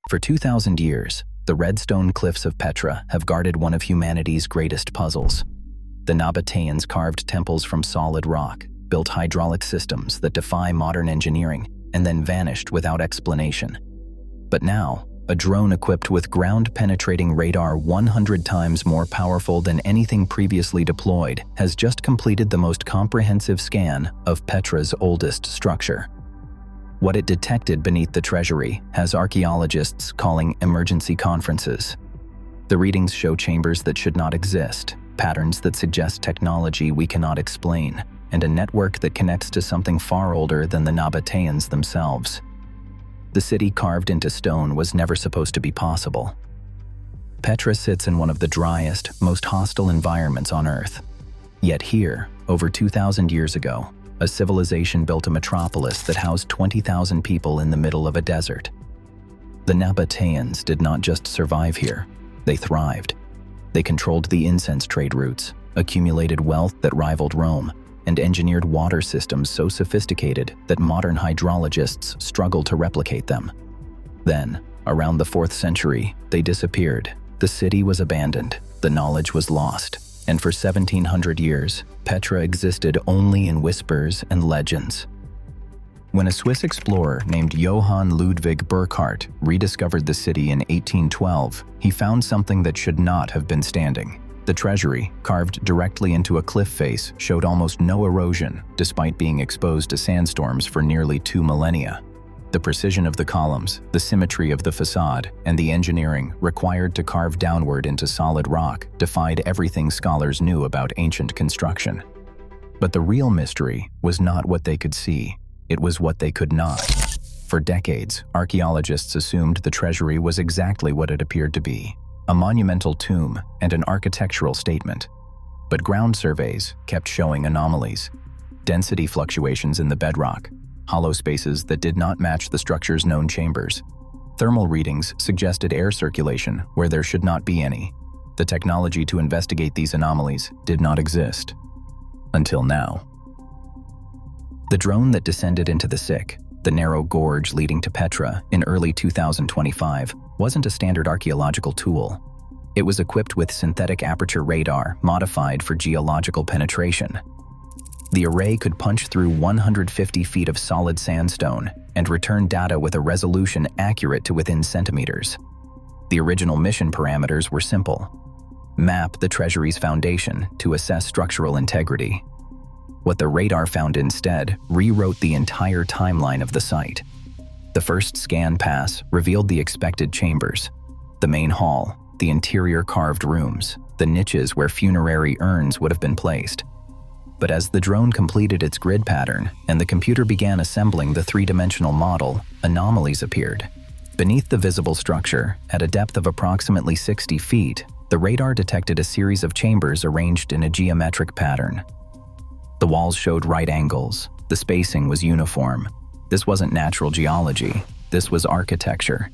For 2,000 years, the red stone cliffs of Petra have guarded one of humanity's greatest puzzles. The Nabataeans carved temples from solid rock, built hydraulic systems that defy modern engineering, and then vanished without explanation. But now, a drone equipped with ground-penetrating radar 100 times more powerful than anything previously deployed has just completed the most comprehensive scan of Petra's oldest structure. What it detected beneath the Treasury has archaeologists calling emergency conferences. The readings show chambers that should not exist, patterns that suggest technology we cannot explain, and a network that connects to something far older than the Nabataeans themselves. The city carved into stone was never supposed to be possible. Petra sits in one of the driest, most hostile environments on Earth. Yet here, over 2,000 years ago, a civilization built a metropolis that housed 20,000 people in the middle of a desert. The Nabataeans did not just survive here, they thrived. They controlled the incense trade routes, accumulated wealth that rivaled Rome, and engineered water systems so sophisticated that modern hydrologists struggle to replicate them. Then, around the 4th century, they disappeared. The city was abandoned, the knowledge was lost, and for 1,700 years, Petra existed only in whispers and legends. When a Swiss explorer named Johann Ludwig Burckhardt rediscovered the city in 1812, he found something that should not have been standing. The Treasury, carved directly into a cliff face, showed almost no erosion, despite being exposed to sandstorms for nearly 2 millennia. The precision of the columns, the symmetry of the facade, and the engineering required to carve downward into solid rock defied everything scholars knew about ancient construction. But the real mystery was not what they could see, it was what they could not. For decades, archaeologists assumed the Treasury was exactly what it appeared to be: a monumental tomb and an architectural statement. But ground surveys kept showing anomalies: density fluctuations in the bedrock, hollow spaces that did not match the structure's known chambers. Thermal readings suggested air circulation where there should not be any. The technology to investigate these anomalies did not exist. Until now. The drone that descended into the Sick, the narrow gorge leading to Petra, in early 2025, wasn't a standard archaeological tool. It was equipped with synthetic aperture radar modified for geological penetration. The array could punch through 150 feet of solid sandstone and return data with a resolution accurate to within centimeters. The original mission parameters were simple: map the Treasury's foundation to assess structural integrity. What the radar found instead rewrote the entire timeline of the site. The first scan pass revealed the expected chambers: the main hall, the interior carved rooms, the niches where funerary urns would have been placed. But as the drone completed its grid pattern and the computer began assembling the three-dimensional model, anomalies appeared. Beneath the visible structure, at a depth of approximately 60 feet, the radar detected a series of chambers arranged in a geometric pattern. The walls showed right angles. The spacing was uniform. This wasn't natural geology. This was architecture.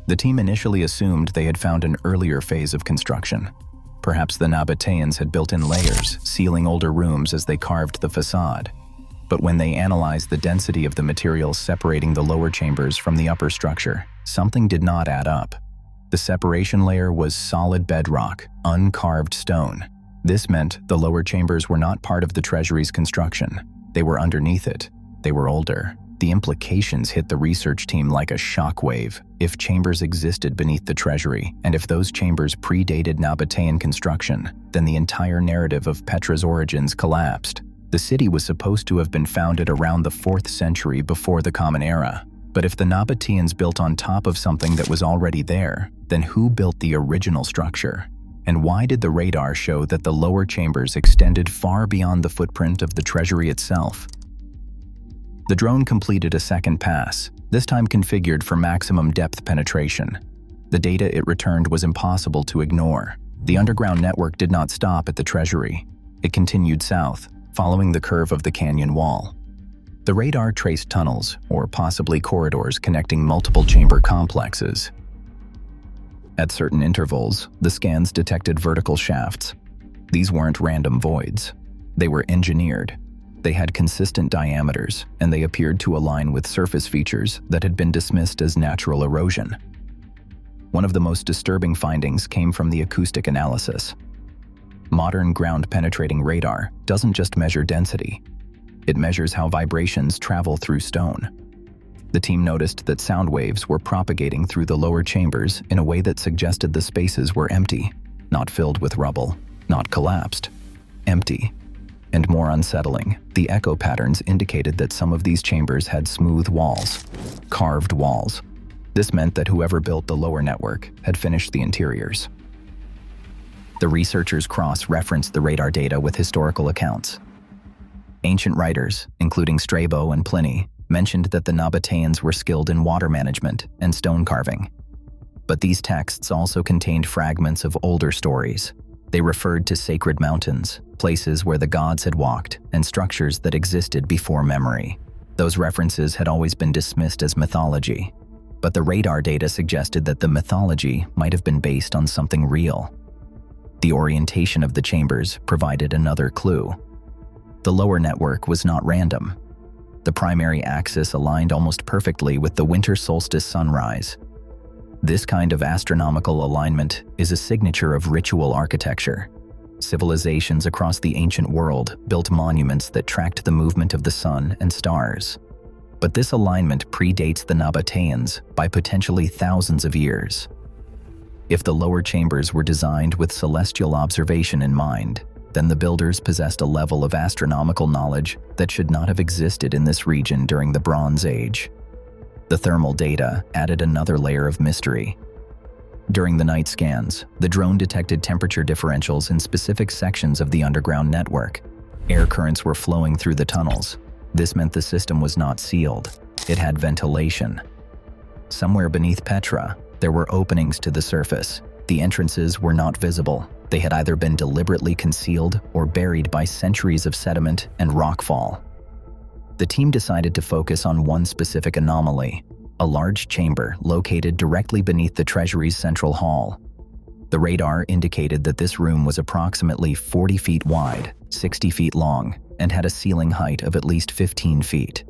The team initially assumed they had found an earlier phase of construction. Perhaps the Nabataeans had built in layers, sealing older rooms as they carved the facade. But when they analyzed the density of the materials separating the lower chambers from the upper structure, something did not add up. The separation layer was solid bedrock, uncarved stone. This meant the lower chambers were not part of the Treasury's construction. They were underneath it. They were older. The implications hit the research team like a shockwave. If chambers existed beneath the Treasury, and if those chambers predated Nabataean construction, then the entire narrative of Petra's origins collapsed. The city was supposed to have been founded around the 4th century before the Common Era. But if the Nabataeans built on top of something that was already there, then who built the original structure? And why did the radar show that the lower chambers extended far beyond the footprint of the Treasury itself? The drone completed a second pass, this time configured for maximum depth penetration. The data it returned was impossible to ignore. The underground network did not stop at the Treasury. It continued south, following the curve of the canyon wall. The radar traced tunnels, or possibly corridors connecting multiple chamber complexes. At certain intervals, the scans detected vertical shafts. These weren't random voids. They were engineered. They had consistent diameters, and they appeared to align with surface features that had been dismissed as natural erosion. One of the most disturbing findings came from the acoustic analysis. Modern ground-penetrating radar doesn't just measure density. It measures how vibrations travel through stone. The team noticed that sound waves were propagating through the lower chambers in a way that suggested the spaces were empty, not filled with rubble, not collapsed, empty. And more unsettling, the echo patterns indicated that some of these chambers had smooth walls, carved walls. This meant that whoever built the lower network had finished the interiors. The researchers cross-referenced the radar data with historical accounts. Ancient writers, including Strabo and Pliny, mentioned that the Nabataeans were skilled in water management and stone carving. But these texts also contained fragments of older stories. They referred to sacred mountains, places where the gods had walked, and structures that existed before memory. Those references had always been dismissed as mythology. But the radar data suggested that the mythology might have been based on something real. The orientation of the chambers provided another clue. The lower network was not random. The primary axis aligned almost perfectly with the winter solstice sunrise. This kind of astronomical alignment is a signature of ritual architecture. Civilizations across the ancient world built monuments that tracked the movement of the sun and stars. But this alignment predates the Nabataeans by potentially thousands of years. If the lower chambers were designed with celestial observation in mind, then the builders possessed a level of astronomical knowledge that should not have existed in this region during the Bronze Age. The thermal data added another layer of mystery. During the night scans, the drone detected temperature differentials in specific sections of the underground network. Air currents were flowing through the tunnels. This meant the system was not sealed. It had ventilation. Somewhere beneath Petra, there were openings to the surface. The entrances were not visible. They had either been deliberately concealed or buried by centuries of sediment and rockfall. The team decided to focus on one specific anomaly, a large chamber located directly beneath the Treasury's central hall. The radar indicated that this room was approximately 40 feet wide, 60 feet long, and had a ceiling height of at least 15 feet.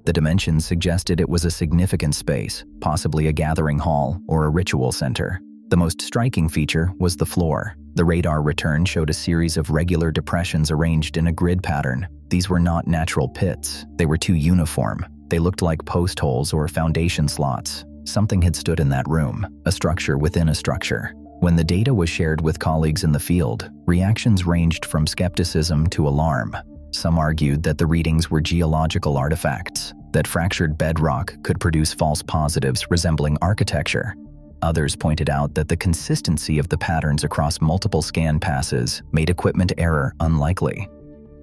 The dimensions suggested it was a significant space, possibly a gathering hall or a ritual center. The most striking feature was the floor. The radar return showed a series of regular depressions arranged in a grid pattern. These were not natural pits. They were too uniform. They looked like post holes or foundation slots. Something had stood in that room, a structure within a structure. When the data was shared with colleagues in the field, reactions ranged from skepticism to alarm. Some argued that the readings were geological artifacts, that fractured bedrock could produce false positives resembling architecture. Others pointed out that the consistency of the patterns across multiple scan passes made equipment error unlikely.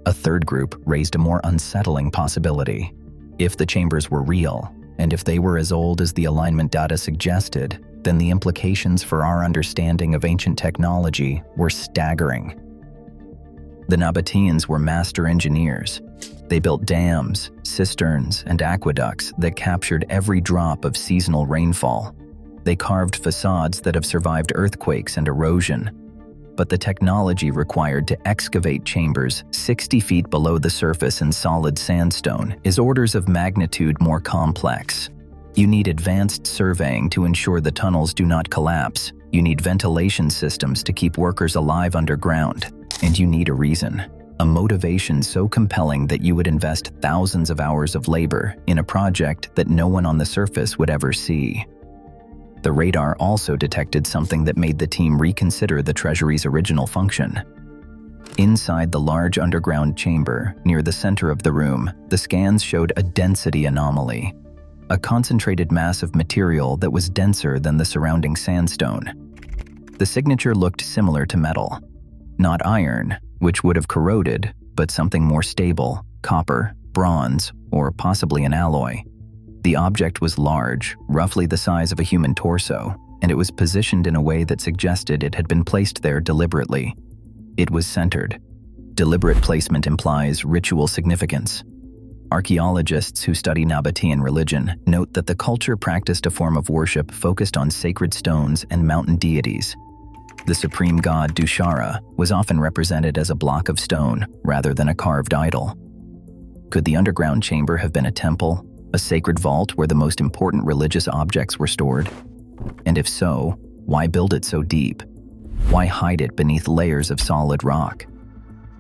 A third group raised a more unsettling possibility. If the chambers were real, and if they were as old as the alignment data suggested, then the implications for our understanding of ancient technology were staggering. The Nabataeans were master engineers. They built dams, cisterns, and aqueducts that captured every drop of seasonal rainfall. They carved facades that have survived earthquakes and erosion. But the technology required to excavate chambers 60 feet below the surface in solid sandstone is orders of magnitude more complex. You need advanced surveying to ensure the tunnels do not collapse. You need ventilation systems to keep workers alive underground. And you need a reason, a motivation so compelling that you would invest thousands of hours of labor in a project that no one on the surface would ever see. The radar also detected something that made the team reconsider the Treasury's original function. Inside the large underground chamber, near the center of the room, the scans showed a density anomaly, a concentrated mass of material that was denser than the surrounding sandstone. The signature looked similar to metal. Not iron, which would have corroded, but something more stable, copper, bronze, or possibly an alloy. The object was large, roughly the size of a human torso, and it was positioned in a way that suggested it had been placed there deliberately. It was centered. Deliberate placement implies ritual significance. Archaeologists who study Nabataean religion note that the culture practiced a form of worship focused on sacred stones and mountain deities. The supreme god Dushara was often represented as a block of stone rather than a carved idol. Could the underground chamber have been a temple, a sacred vault where the most important religious objects were stored? And if so, why build it so deep? Why hide it beneath layers of solid rock?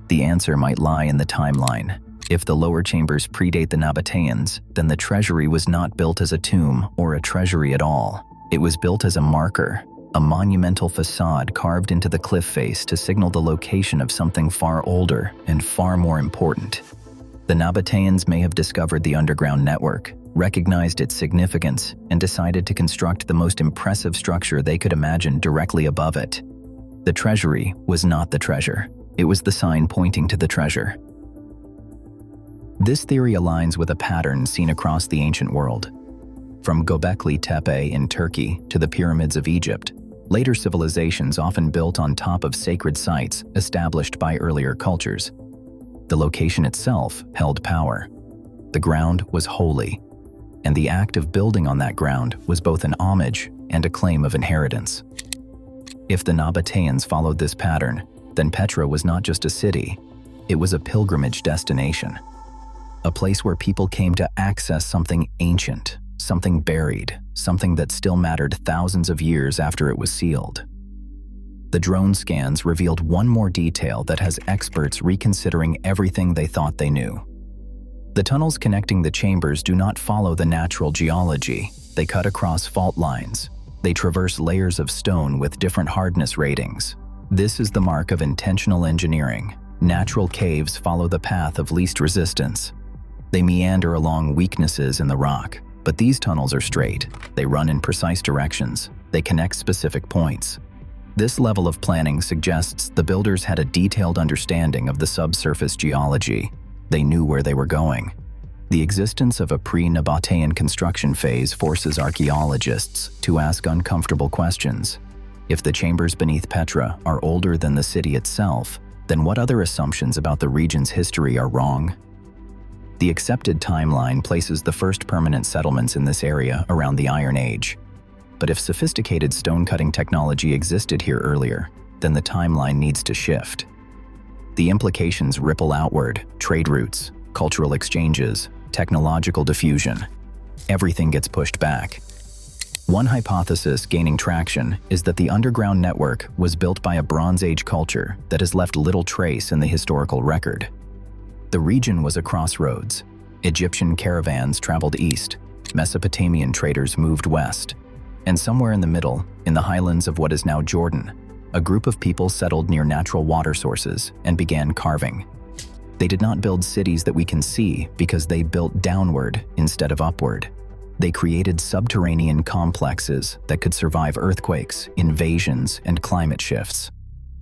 The answer might lie in the timeline. If the lower chambers predate the Nabataeans, then the treasury was not built as a tomb or a treasury at all. It was built as a marker, a monumental facade carved into the cliff face to signal the location of something far older and far more important. The Nabataeans may have discovered the underground network, recognized its significance, and decided to construct the most impressive structure they could imagine directly above it. The treasury was not the treasure. It was the sign pointing to the treasure. This theory aligns with a pattern seen across the ancient world. From Göbekli Tepe in Turkey to the pyramids of Egypt, later civilizations often built on top of sacred sites established by earlier cultures. The location itself held power. The ground was holy, and the act of building on that ground was both an homage and a claim of inheritance. If the Nabataeans followed this pattern, then Petra was not just a city, it was a pilgrimage destination. A place where people came to access something ancient, something buried, something that still mattered thousands of years after it was sealed. The drone scans revealed one more detail that has experts reconsidering everything they thought they knew. The tunnels connecting the chambers do not follow the natural geology. They cut across fault lines. They traverse layers of stone with different hardness ratings. This is the mark of intentional engineering. Natural caves follow the path of least resistance. They meander along weaknesses in the rock, but these tunnels are straight. They run in precise directions. They connect specific points. This level of planning suggests the builders had a detailed understanding of the subsurface geology. They knew where they were going. The existence of a pre-Nabataean construction phase forces archaeologists to ask uncomfortable questions. If the chambers beneath Petra are older than the city itself, then what other assumptions about the region's history are wrong? The accepted timeline places the first permanent settlements in this area around the Iron Age. But if sophisticated stone-cutting technology existed here earlier, then the timeline needs to shift. The implications ripple outward: trade routes, cultural exchanges, technological diffusion. Everything gets pushed back. One hypothesis gaining traction is that the underground network was built by a Bronze Age culture that has left little trace in the historical record. The region was a crossroads. Egyptian caravans traveled east, Mesopotamian traders moved west, and somewhere in the middle, in the highlands of what is now Jordan, a group of people settled near natural water sources and began carving. They did not build cities that we can see because they built downward instead of upward. They created subterranean complexes that could survive earthquakes, invasions, and climate shifts.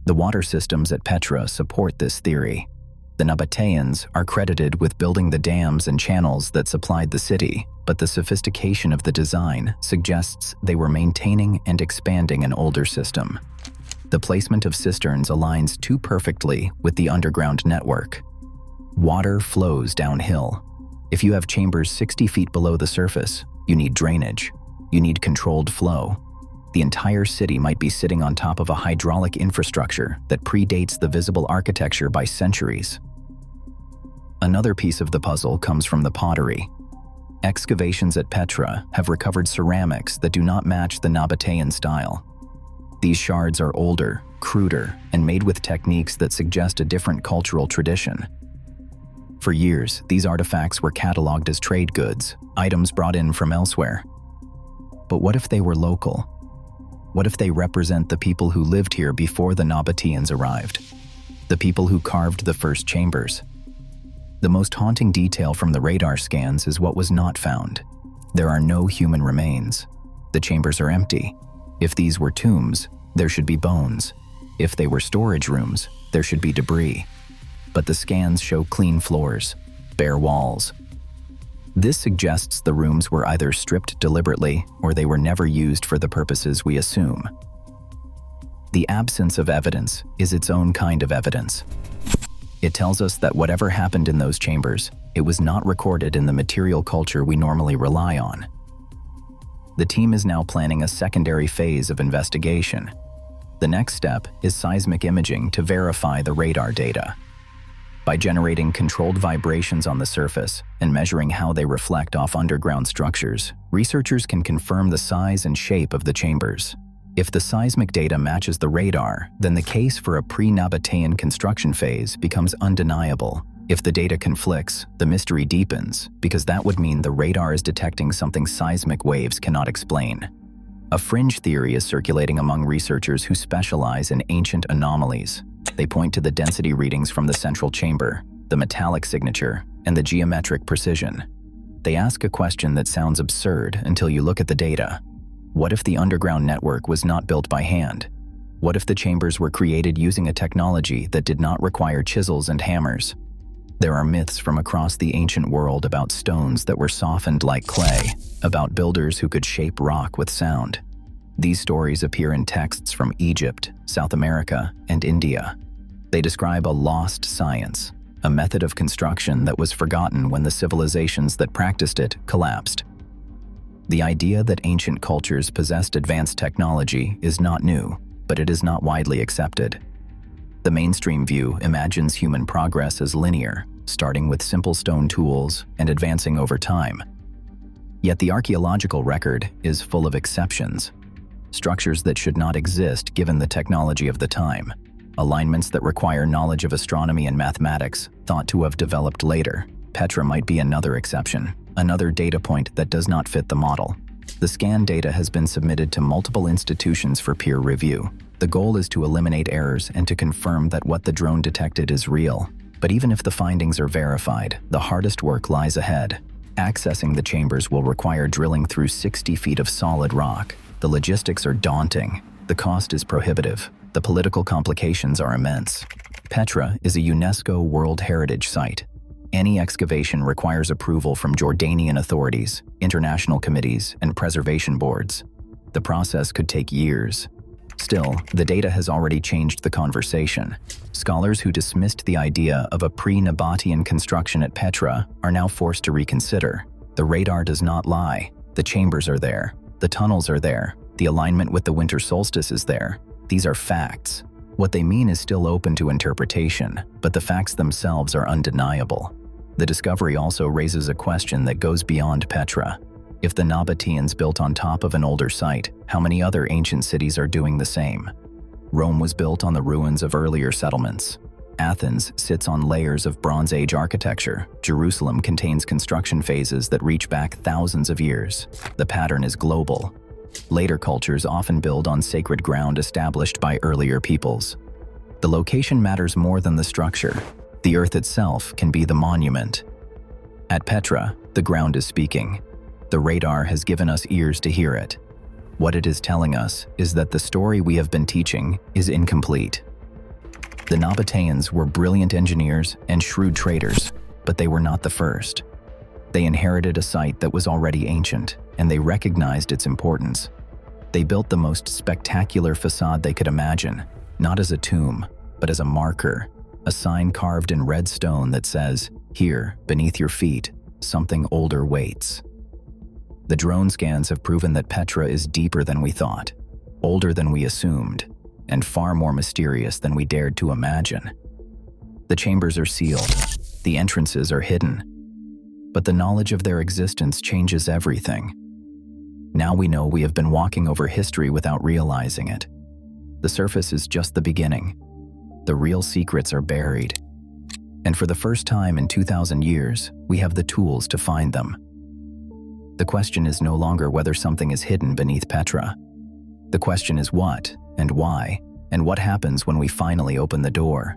The water systems at Petra support this theory. The Nabataeans are credited with building the dams and channels that supplied the city, but the sophistication of the design suggests they were maintaining and expanding an older system. The placement of cisterns aligns too perfectly with the underground network. Water flows downhill. If you have chambers 60 feet below the surface, you need drainage. You need controlled flow. The entire city might be sitting on top of a hydraulic infrastructure that predates the visible architecture by centuries. Another piece of the puzzle comes from the pottery. Excavations at Petra have recovered ceramics that do not match the Nabataean style. These shards are older, cruder, and made with techniques that suggest a different cultural tradition. For years, these artifacts were cataloged as trade goods, items brought in from elsewhere. But what if they were local? What if they represent the people who lived here before the Nabataeans arrived? The people who carved the first chambers? The most haunting detail from the radar scans is what was not found. There are no human remains. The chambers are empty. If these were tombs, there should be bones. If they were storage rooms, there should be debris. But the scans show clean floors, bare walls. This suggests the rooms were either stripped deliberately or they were never used for the purposes we assume. The absence of evidence is its own kind of evidence. It tells us that whatever happened in those chambers, it was not recorded in the material culture we normally rely on. The team is now planning a secondary phase of investigation. The next step is seismic imaging to verify the radar data. By generating controlled vibrations on the surface and measuring how they reflect off underground structures, researchers can confirm the size and shape of the chambers. If the seismic data matches the radar, then the case for a pre-Nabataean construction phase becomes undeniable. If the data conflicts, the mystery deepens, because that would mean the radar is detecting something seismic waves cannot explain. A fringe theory is circulating among researchers who specialize in ancient anomalies. They point to the density readings from the central chamber, the metallic signature, and the geometric precision. They ask a question that sounds absurd until you look at the data. What if the underground network was not built by hand? What if the chambers were created using a technology that did not require chisels and hammers? There are myths from across the ancient world about stones that were softened like clay, about builders who could shape rock with sound. These stories appear in texts from Egypt, South America, and India. They describe a lost science, a method of construction that was forgotten when the civilizations that practiced it collapsed. The idea that ancient cultures possessed advanced technology is not new, but it is not widely accepted. The mainstream view imagines human progress as linear, starting with simple stone tools and advancing over time. Yet the archaeological record is full of exceptions. Structures that should not exist given the technology of the time. Alignments that require knowledge of astronomy and mathematics, thought to have developed later. Petra might be another exception, another data point that does not fit the model. The scan data has been submitted to multiple institutions for peer review. The goal is to eliminate errors and to confirm that what the drone detected is real. But even if the findings are verified, the hardest work lies ahead. Accessing the chambers will require drilling through 60 feet of solid rock. The logistics are daunting. The cost is prohibitive. The political complications are immense. Petra is a UNESCO World Heritage Site. Any excavation requires approval from Jordanian authorities, international committees, and preservation boards. The process could take years. Still, the data has already changed the conversation. Scholars who dismissed the idea of a pre-Nabataean construction at Petra are now forced to reconsider. The radar does not lie. The chambers are there. The tunnels are there. The alignment with the winter solstice is there. These are facts. What they mean is still open to interpretation, but the facts themselves are undeniable. The discovery also raises a question that goes beyond Petra. If the Nabataeans built on top of an older site, how many other ancient cities are doing the same? Rome was built on the ruins of earlier settlements. Athens sits on layers of Bronze Age architecture. Jerusalem contains construction phases that reach back thousands of years. The pattern is global. Later cultures often build on sacred ground established by earlier peoples. The location matters more than the structure. The earth itself can be the monument. At Petra, the ground is speaking. The radar has given us ears to hear it. What it is telling us is that the story we have been teaching is incomplete. The Nabataeans were brilliant engineers and shrewd traders, but they were not the first. They inherited a site that was already ancient, and they recognized its importance. They built the most spectacular facade they could imagine, not as a tomb, but as a marker, a sign carved in red stone that says, "Here, beneath your feet, something older waits." The drone scans have proven that Petra is deeper than we thought, older than we assumed, and far more mysterious than we dared to imagine. The chambers are sealed, the entrances are hidden, but the knowledge of their existence changes everything. Now we know we have been walking over history without realizing it. The surface is just the beginning. The real secrets are buried. And for the first time in 2,000 years, we have the tools to find them. The question is no longer whether something is hidden beneath Petra. The question is what and why, and what happens when we finally open the door.